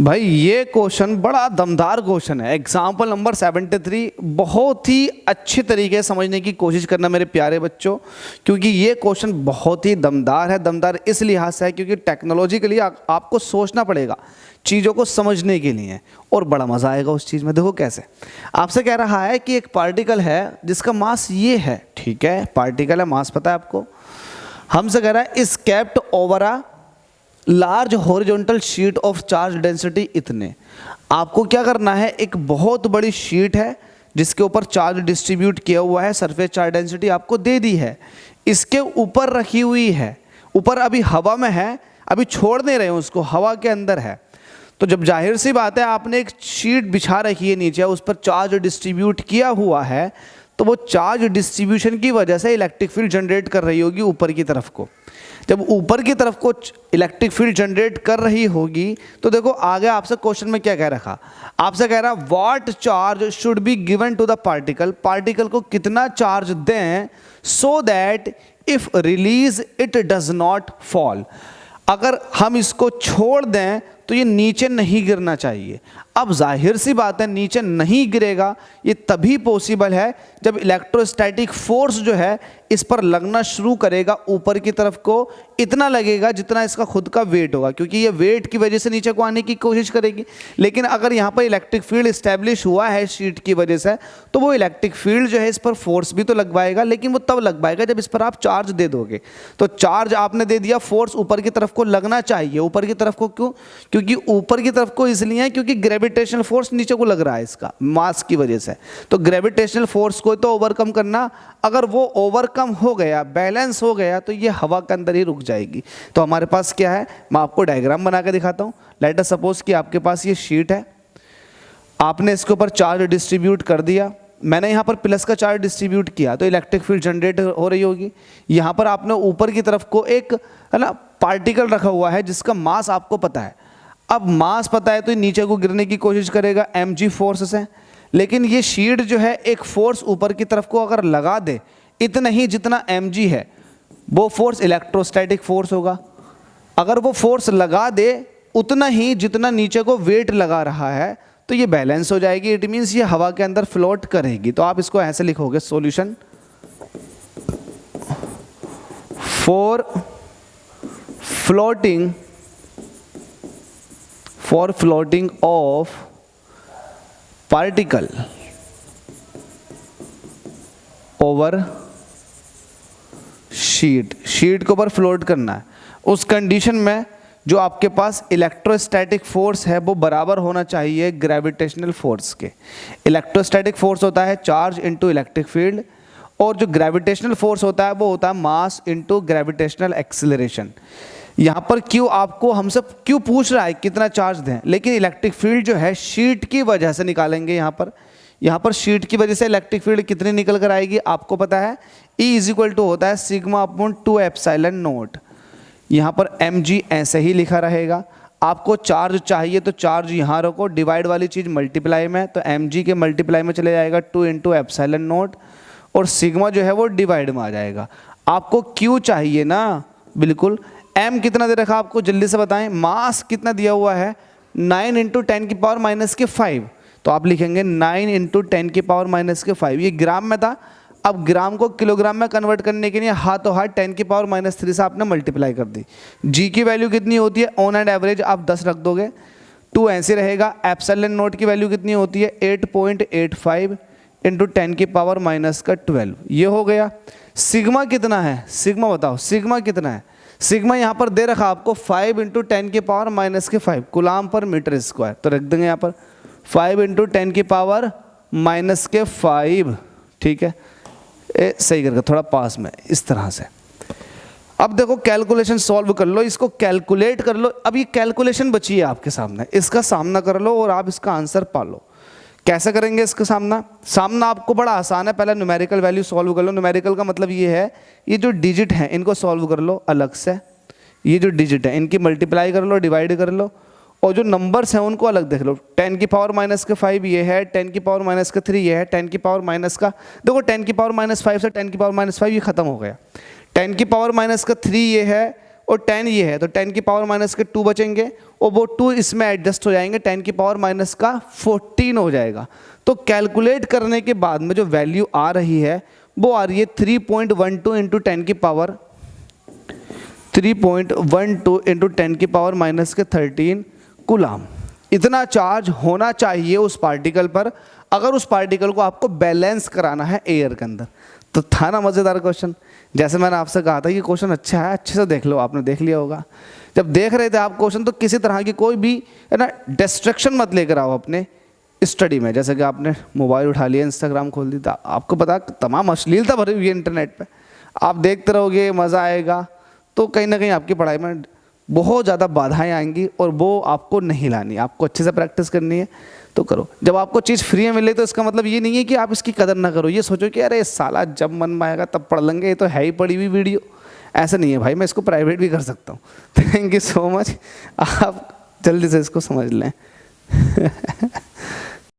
भाई ये क्वेश्चन बड़ा दमदार क्वेश्चन है। एग्जाम्पल नंबर 73 बहुत ही अच्छी तरीके से समझने की कोशिश करना मेरे प्यारे बच्चों, क्योंकि ये क्वेश्चन बहुत ही दमदार है। दमदार इस लिहाज से है क्योंकि टेक्नोलॉजी के लिए आपको सोचना पड़ेगा चीज़ों को समझने के लिए, और बड़ा मज़ा आएगा उस चीज़ में। देखो कैसे आपसे कह रहा है कि एक पार्टिकल है जिसका मास ये है, ठीक है, पार्टिकल है, मास पता है आपको। हमसे कह रहा है इस kept over a large horizontal sheet of charge density इतने। आपको क्या करना है, एक बहुत बड़ी शीट है जिसके ऊपर चार्ज डिस्ट्रीब्यूट किया हुआ है, सरफेस चार्ज डेंसिटी आपको दे दी है, इसके ऊपर रखी हुई है, ऊपर अभी हवा में है, अभी छोड़ नहीं रहे हैं उसको, हवा के अंदर है। तो जब जाहिर सी बात है आपने एक शीट बिछा रखी है नीचे, उस पर चार्ज डिस्ट्रीब्यूट किया हुआ है, तो वो चार्ज डिस्ट्रीब्यूशन की वजह से इलेक्ट्रिक फील्ड जनरेट कर रही होगी ऊपर की तरफ को। जब ऊपर की तरफ को इलेक्ट्रिक फील्ड जनरेट कर रही होगी तो देखो आगे आपसे क्वेश्चन में क्या कह रखा, आपसे कह रहा what charge should be given to the particle, particle को कितना चार्ज दें so that if release it does not fall, अगर हम इसको छोड़ दें तो ये नीचे नहीं गिरना चाहिए। अब जाहिर सी बात है नीचे नहीं गिरेगा, ये तभी पॉसिबल है जब इलेक्ट्रोस्टैटिक फोर्स जो है इस पर लगना शुरू करेगा, ऊपर की तरफ को इतना लगेगा जितना इसका खुद का वेट होगा, क्योंकि ये वेट की वजह से नीचे को आने की कोशिश करेगी। लेकिन अगर यहाँ पर इलेक्ट्रिक फील्ड इस्टेब्लिश हुआ है शीट की वजह से, तो वो इलेक्ट्रिक फील्ड जो है इस पर फोर्स भी तो लगवाएगा, लेकिन वो तब लगवाएगा जब इस पर आप चार्ज दे दोगे। तो चार्ज आपने दे दिया, फोर्स ऊपर की तरफ को लगना चाहिए। ऊपर की तरफ को क्यों? क्योंकि ऊपर की तरफ को इसलिए है क्योंकि ग्रेविटेशनल फोर्स नीचे को लग रहा है इसका मास की वजह से। तो ग्रेविटेशनल फोर्स को तो ओवरकम करना, अगर वो ओवरकम हो गया, बैलेंस हो गया, तो ये हवा के अंदर ही रुक जाएगी। तो हमारे पास क्या है, मैं आपको डायग्राम बना के दिखाता हूं। लेट अस सपोज कि आपके पास ये शीट है, आपने इसके ऊपर चार्ज डिस्ट्रीब्यूट कर दिया, मैंने यहाँ पर प्लस का चार्ज डिस्ट्रीब्यूट किया तो इलेक्ट्रिक फील्ड जनरेट हो रही होगी। यहाँ पर आपने ऊपर की तरफ को एक है ना पार्टिकल रखा हुआ है जिसका मास आपको पता है। अब मास पता है तो नीचे को गिरने की कोशिश करेगा mg फोर्स से, लेकिन ये शीट जो है एक फोर्स ऊपर की तरफ को अगर लगा दे, इतना ही जितना mg है वो फोर्स इलेक्ट्रोस्टैटिक फोर्स होगा। अगर वो फोर्स लगा दे उतना ही जितना नीचे को वेट लगा रहा है, तो ये बैलेंस हो जाएगी। इट मीन्स ये हवा के अंदर फ्लोट करेगी। तो आप इसको ऐसे लिखोगे, solution for floating of particle over sheet के ऊपर फ्लोट करना है। उस कंडीशन में जो आपके पास इलेक्ट्रोस्टैटिक फोर्स है वो बराबर होना चाहिए ग्रेविटेशनल फोर्स के। इलेक्ट्रोस्टैटिक फोर्स होता है चार्ज इनटू इलेक्ट्रिक फील्ड, और जो ग्रेविटेशनल फोर्स होता है वो होता है मास इनटू ग्रेविटेशनल एक्सीलरेशन। यहाँ पर क्यों आपको हमसे क्यों पूछ रहा है कितना चार्ज दें, लेकिन इलेक्ट्रिक फील्ड जो है शीट की वजह से निकालेंगे। यहाँ पर शीट की वजह से इलेक्ट्रिक फील्ड कितनी निकल कर आएगी आपको पता है, E = होता है सिग्मा अपॉन 2 एप्सिलॉन नॉट। यहाँ पर mg ऐसे ही लिखा रहेगा। आपको चार्ज चाहिए तो चार्ज यहाँ रखो, डिवाइड वाली चीज़ मल्टीप्लाई में, तो mg के मल्टीप्लाई में चले जाएगा 2 × एप्सिलॉन नॉट, और सिग्मा जो है वो डिवाइड में आ जाएगा। आपको Q चाहिए ना, बिल्कुल। m कितना दे रखा आपको जल्दी से बताएं, मास कितना दिया हुआ है 9 × 10⁻⁵, तो आप लिखेंगे 9 × 10⁻⁵। ये ग्राम में था, अब ग्राम को किलोग्राम में कन्वर्ट करने के लिए हाथों हाथ 10⁻³ से आपने मल्टीप्लाई कर दी। g की वैल्यू कितनी होती है, ऑन एंड एवरेज आप 10 रख दोगे, 2 ऐसे रहेगा। एप्सिलॉन नॉट की वैल्यू कितनी होती है 8.85 × 10⁻⁻12, ये हो गया। सिग्मा कितना है, सिग्मा बताओ, सिग्मा कितना है? सिग्मा यहाँ पर दे रखा आपको 5 × 10⁻⁵ कूलाम पर मीटर स्क्वायर, तो रख देंगे यहाँ पर 5 × 10⁻⁵, ठीक है। सही करके थोड़ा पास में इस तरह से। अब देखो कैलकुलेशन सॉल्व कर लो, इसको कैलकुलेट कर लो। अब ये कैलकुलेशन बची है आपके सामने, इसका सामना कर लो और आप इसका आंसर पालो। कैसे करेंगे इसका सामना आपको बड़ा आसान है। पहले न्यूमेरिकल वैल्यू सॉल्व कर लो। न्यूमेरिकल का मतलब ये है, ये जो डिजिट हैं इनको सॉल्व कर लो अलग से, ये जो डिजिट है इनकी मल्टीप्लाई कर लो, डिवाइड कर लो, और जो नंबर्स हैं उनको अलग देख लो। 10⁻⁵ ये है, 10⁻³ ये है, 10⁻⁻, देखो 10⁻⁵ से 10⁻⁵ ये खत्म हो गया। 10⁻³ ये है, और 10 ये है, तो 10 की पावर माइनस के 2 बचेंगे और वो 2 इसमें एडजस्ट हो जाएंगे, 10 की पावर माइनस का 14 हो जाएगा। तो कैलकुलेट करने के बाद में जो वैल्यू आ रही है वो आ रही है 3.12 इंटू 10 की पावर 3.12 इंटू 10 की पावर माइनस के 13 कूलाम। इतना चार्ज होना चाहिए उस पार्टिकल पर अगर उस पार्टिकल को आपको बैलेंस कराना है एयर के अंदर। तो था ना मज़ेदार क्वेश्चन। जैसे मैंने आपसे कहा था कि क्वेश्चन अच्छा है, अच्छे से देख लो, आपने देख लिया होगा। जब देख रहे थे आप क्वेश्चन तो किसी तरह की कोई भी है ना डिस्ट्रैक्शन मत लेकर आओ अपने स्टडी में। जैसे कि आपने मोबाइल उठा लिया, इंस्टाग्राम खोल दिया, आपको पता तमाम अश्लीलता भरी हुई है इंटरनेट पे, आप देखते रहोगे, मज़ा आएगा, तो कहीं ना कहीं आपकी पढ़ाई में बहुत ज़्यादा बाधाएं आएंगी और वो आपको नहीं लानी। आपको अच्छे से प्रैक्टिस करनी है तो करो। जब आपको चीज़ फ्री में मिले तो इसका मतलब ये नहीं है कि आप इसकी कदर ना करो, ये सोचो कि अरे साला जब मन में आएगा तब पढ़ लेंगे, ये तो है ही पढ़ी हुई वीडियो। ऐसा नहीं है भाई, मैं इसको प्राइवेट भी कर सकता हूँ। थैंक यू सो मच, आप जल्दी से इसको समझ लें।